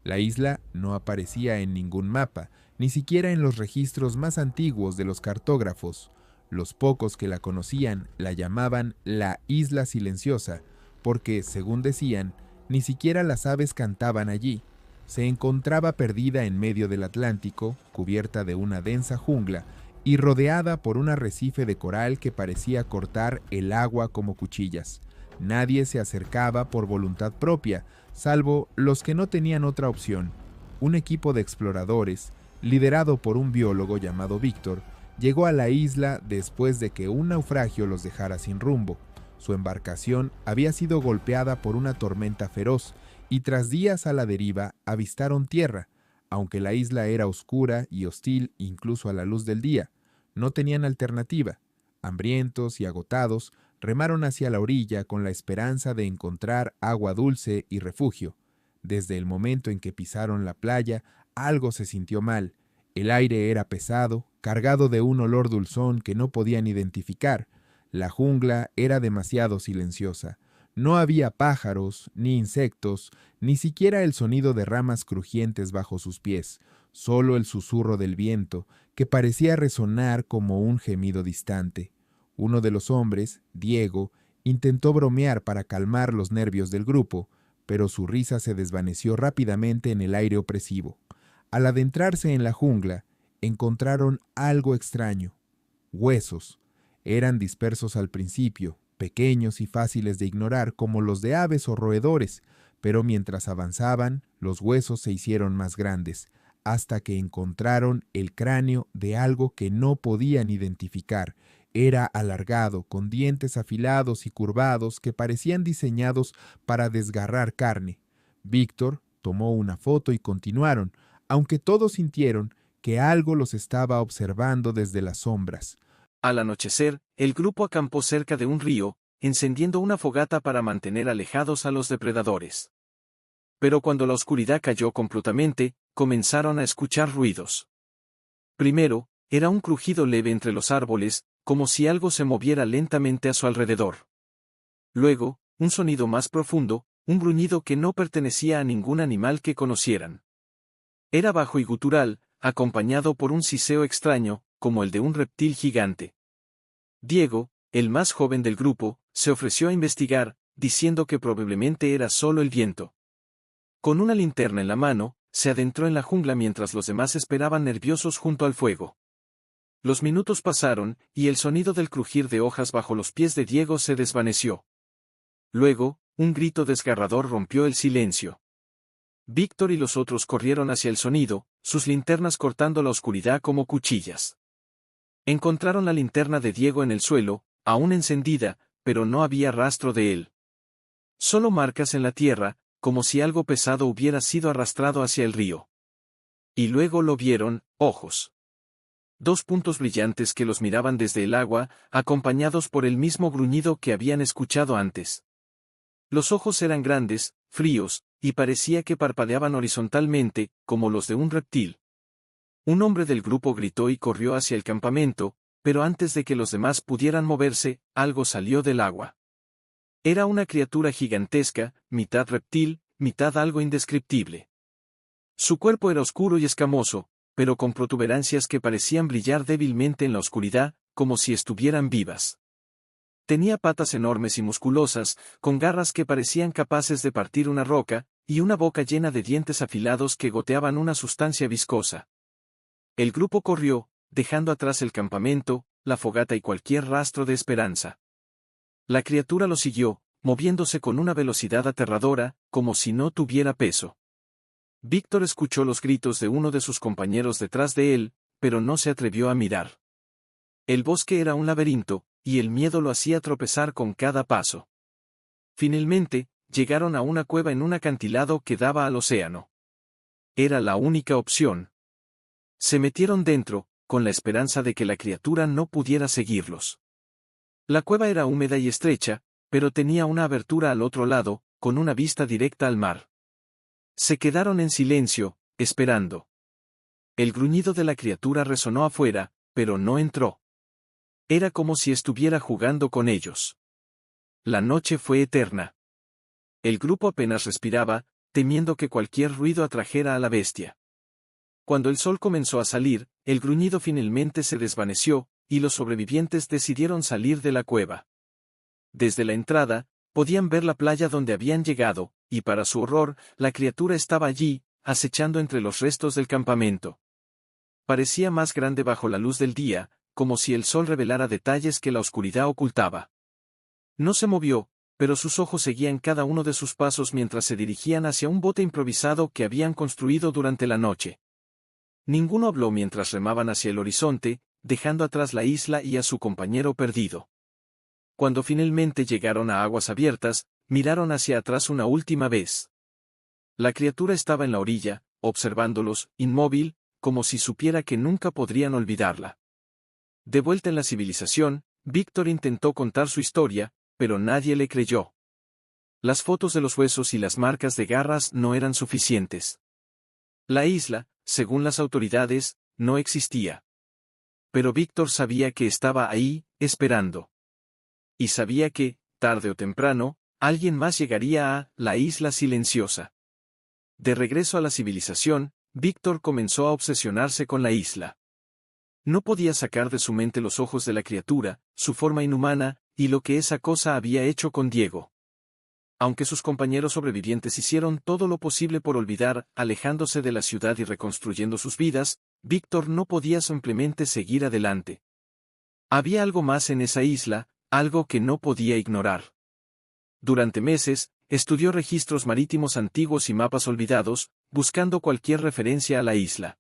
La isla no aparecía en ningún mapa, ni siquiera en los registros más antiguos de los cartógrafos. Los pocos que la conocían la llamaban la Isla Silenciosa, porque, según decían, ni siquiera las aves cantaban allí. Se encontraba perdida en medio del Atlántico, cubierta de una densa jungla y rodeada por un arrecife de coral que parecía cortar el agua como cuchillas. Nadie se acercaba por voluntad propia, salvo los que no tenían otra opción. Un equipo de exploradores, liderado por un biólogo llamado Víctor, llegó a la isla después de que un naufragio los dejara sin rumbo. Su embarcación había sido golpeada por una tormenta feroz y tras días a la deriva avistaron tierra, aunque la isla era oscura y hostil incluso a la luz del día. No tenían alternativa. Hambrientos y agotados, remaron hacia la orilla con la esperanza de encontrar agua dulce y refugio. Desde el momento en que pisaron la playa, algo se sintió mal. El aire era pesado, cargado de un olor dulzón que no podían identificar. La jungla era demasiado silenciosa. No había pájaros, ni insectos, ni siquiera el sonido de ramas crujientes bajo sus pies, solo el susurro del viento, que parecía resonar como un gemido distante. Uno de los hombres, Diego, intentó bromear para calmar los nervios del grupo, pero su risa se desvaneció rápidamente en el aire opresivo. Al adentrarse en la jungla, encontraron algo extraño. Huesos. Eran dispersos al principio, pequeños y fáciles de ignorar como los de aves o roedores, pero mientras avanzaban, los huesos se hicieron más grandes, hasta que encontraron el cráneo de algo que no podían identificar. Era alargado, con dientes afilados y curvados que parecían diseñados para desgarrar carne. Víctor tomó una foto y continuaron, aunque todos sintieron que algo los estaba observando desde las sombras. Al anochecer, el grupo acampó cerca de un río, encendiendo una fogata para mantener alejados a los depredadores. Pero cuando la oscuridad cayó completamente, comenzaron a escuchar ruidos. Primero, era un crujido leve entre los árboles, como si algo se moviera lentamente a su alrededor. Luego, un sonido más profundo, un gruñido que no pertenecía a ningún animal que conocieran. Era bajo y gutural, acompañado por un siseo extraño, como el de un reptil gigante. Diego, el más joven del grupo, se ofreció a investigar, diciendo que probablemente era solo el viento. Con una linterna en la mano, se adentró en la jungla mientras los demás esperaban nerviosos junto al fuego. Los minutos pasaron, y el sonido del crujir de hojas bajo los pies de Diego se desvaneció. Luego, un grito desgarrador rompió el silencio. Víctor y los otros corrieron hacia el sonido, sus linternas cortando la oscuridad como cuchillas. Encontraron la linterna de Diego en el suelo, aún encendida, pero no había rastro de él. Solo marcas en la tierra, como si algo pesado hubiera sido arrastrado hacia el río. Y luego lo vieron, ojos. Dos puntos brillantes que los miraban desde el agua, acompañados por el mismo gruñido que habían escuchado antes. Los ojos eran grandes, fríos, y parecía que parpadeaban horizontalmente, como los de un reptil. Un hombre del grupo gritó y corrió hacia el campamento, pero antes de que los demás pudieran moverse, algo salió del agua. Era una criatura gigantesca, mitad reptil, mitad algo indescriptible. Su cuerpo era oscuro y escamoso, pero con protuberancias que parecían brillar débilmente en la oscuridad, como si estuvieran vivas. Tenía patas enormes y musculosas, con garras que parecían capaces de partir una roca, y una boca llena de dientes afilados que goteaban una sustancia viscosa. El grupo corrió, dejando atrás el campamento, la fogata y cualquier rastro de esperanza. La criatura lo siguió, moviéndose con una velocidad aterradora, como si no tuviera peso. Víctor escuchó los gritos de uno de sus compañeros detrás de él, pero no se atrevió a mirar. El bosque era un laberinto, y el miedo lo hacía tropezar con cada paso. Finalmente, llegaron a una cueva en un acantilado que daba al océano. Era la única opción. Se metieron dentro, con la esperanza de que la criatura no pudiera seguirlos. La cueva era húmeda y estrecha, pero tenía una abertura al otro lado, con una vista directa al mar. Se quedaron en silencio, esperando. El gruñido de la criatura resonó afuera, pero no entró. Era como si estuviera jugando con ellos. La noche fue eterna. El grupo apenas respiraba, temiendo que cualquier ruido atrajera a la bestia. Cuando el sol comenzó a salir, el gruñido finalmente se desvaneció, y los sobrevivientes decidieron salir de la cueva. Desde la entrada, podían ver la playa donde habían llegado, y para su horror, la criatura estaba allí, acechando entre los restos del campamento. Parecía más grande bajo la luz del día, como si el sol revelara detalles que la oscuridad ocultaba. No se movió, pero sus ojos seguían cada uno de sus pasos mientras se dirigían hacia un bote improvisado que habían construido durante la noche. Ninguno habló mientras remaban hacia el horizonte, dejando atrás la isla y a su compañero perdido. Cuando finalmente llegaron a aguas abiertas, miraron hacia atrás una última vez. La criatura estaba en la orilla, observándolos, inmóvil, como si supiera que nunca podrían olvidarla. De vuelta en la civilización, Víctor intentó contar su historia, pero nadie le creyó. Las fotos de los huesos y las marcas de garras no eran suficientes. La isla, según las autoridades, no existía. Pero Víctor sabía que estaba ahí, esperando. Y sabía que, tarde o temprano, alguien más llegaría a la isla silenciosa. De regreso a la civilización, Víctor comenzó a obsesionarse con la isla. No podía sacar de su mente los ojos de la criatura, su forma inhumana, y lo que esa cosa había hecho con Diego. Aunque sus compañeros sobrevivientes hicieron todo lo posible por olvidar, alejándose de la ciudad y reconstruyendo sus vidas, Víctor no podía simplemente seguir adelante. Había algo más en esa isla, algo que no podía ignorar. Durante meses, estudió registros marítimos antiguos y mapas olvidados, buscando cualquier referencia a la isla.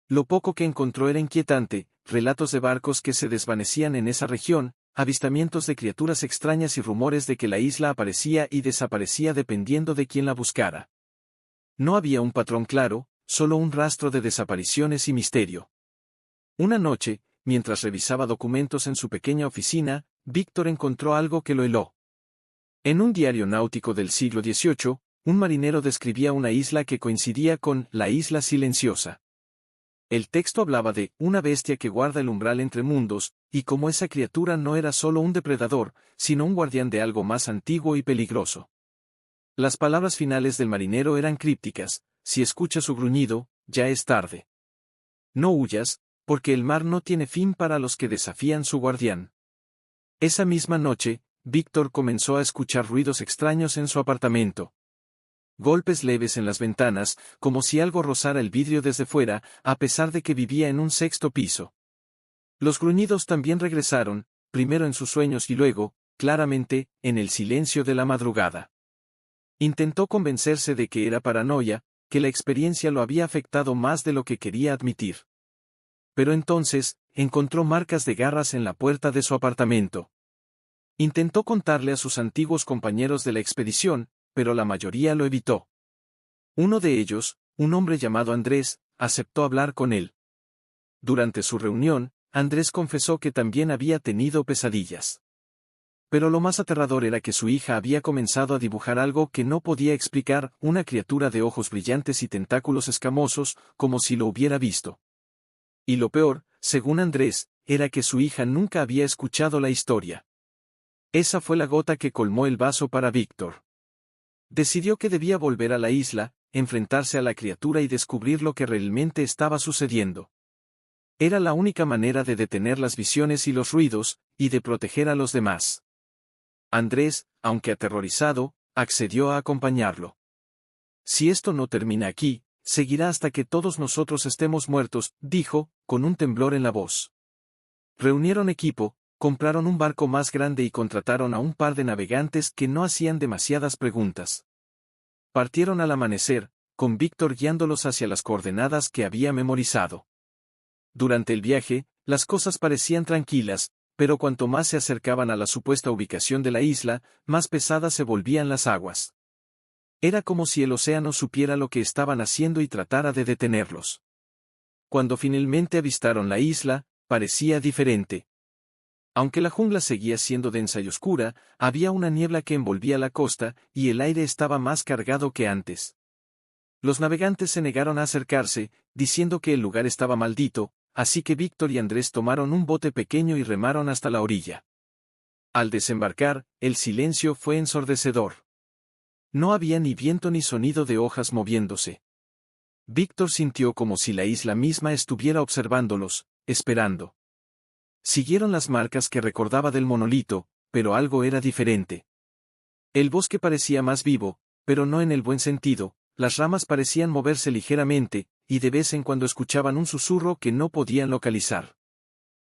Lo poco que encontró era inquietante, relatos de barcos que se desvanecían en esa región, avistamientos de criaturas extrañas y rumores de que la isla aparecía y desaparecía dependiendo de quién la buscara. No había un patrón claro, solo un rastro de desapariciones y misterio. Una noche, mientras revisaba documentos en su pequeña oficina, Víctor encontró algo que lo heló. En un diario náutico del siglo XVIII, un marinero describía una isla que coincidía con la isla silenciosa. El texto hablaba de una bestia que guarda el umbral entre mundos, y como esa criatura no era solo un depredador, sino un guardián de algo más antiguo y peligroso. Las palabras finales del marinero eran crípticas: si escuchas su gruñido, ya es tarde. No huyas, porque el mar no tiene fin para los que desafían su guardián. Esa misma noche, Víctor comenzó a escuchar ruidos extraños en su apartamento. Golpes leves en las ventanas, como si algo rozara el vidrio desde fuera, a pesar de que vivía en un sexto piso. Los gruñidos también regresaron, primero en sus sueños y luego, claramente, en el silencio de la madrugada. Intentó convencerse de que era paranoia, que la experiencia lo había afectado más de lo que quería admitir. Pero entonces, encontró marcas de garras en la puerta de su apartamento. Intentó contarle a sus antiguos compañeros de la expedición, pero la mayoría lo evitó. Uno de ellos, un hombre llamado Andrés, aceptó hablar con él. Durante su reunión, Andrés confesó que también había tenido pesadillas. Pero lo más aterrador era que su hija había comenzado a dibujar algo que no podía explicar, una criatura de ojos brillantes y tentáculos escamosos, como si lo hubiera visto. Y lo peor, según Andrés, era que su hija nunca había escuchado la historia. Esa fue la gota que colmó el vaso para Víctor. Decidió que debía volver a la isla, enfrentarse a la criatura y descubrir lo que realmente estaba sucediendo. Era la única manera de detener las visiones y los ruidos, y de proteger a los demás. Andrés, aunque aterrorizado, accedió a acompañarlo. Si esto no termina aquí, seguirá hasta que todos nosotros estemos muertos, dijo, con un temblor en la voz. Reunieron equipo, compraron un barco más grande y contrataron a un par de navegantes que no hacían demasiadas preguntas. Partieron al amanecer, con Víctor guiándolos hacia las coordenadas que había memorizado. Durante el viaje, las cosas parecían tranquilas, pero cuanto más se acercaban a la supuesta ubicación de la isla, más pesadas se volvían las aguas. Era como si el océano supiera lo que estaban haciendo y tratara de detenerlos. Cuando finalmente avistaron la isla, parecía diferente. Aunque la jungla seguía siendo densa y oscura, había una niebla que envolvía la costa, y el aire estaba más cargado que antes. Los navegantes se negaron a acercarse, diciendo que el lugar estaba maldito, así que Víctor y Andrés tomaron un bote pequeño y remaron hasta la orilla. Al desembarcar, el silencio fue ensordecedor. No había ni viento ni sonido de hojas moviéndose. Víctor sintió como si la isla misma estuviera observándolos, esperando. Siguieron las marcas que recordaba del monolito, pero algo era diferente. El bosque parecía más vivo, pero no en el buen sentido, las ramas parecían moverse ligeramente, y de vez en cuando escuchaban un susurro que no podían localizar.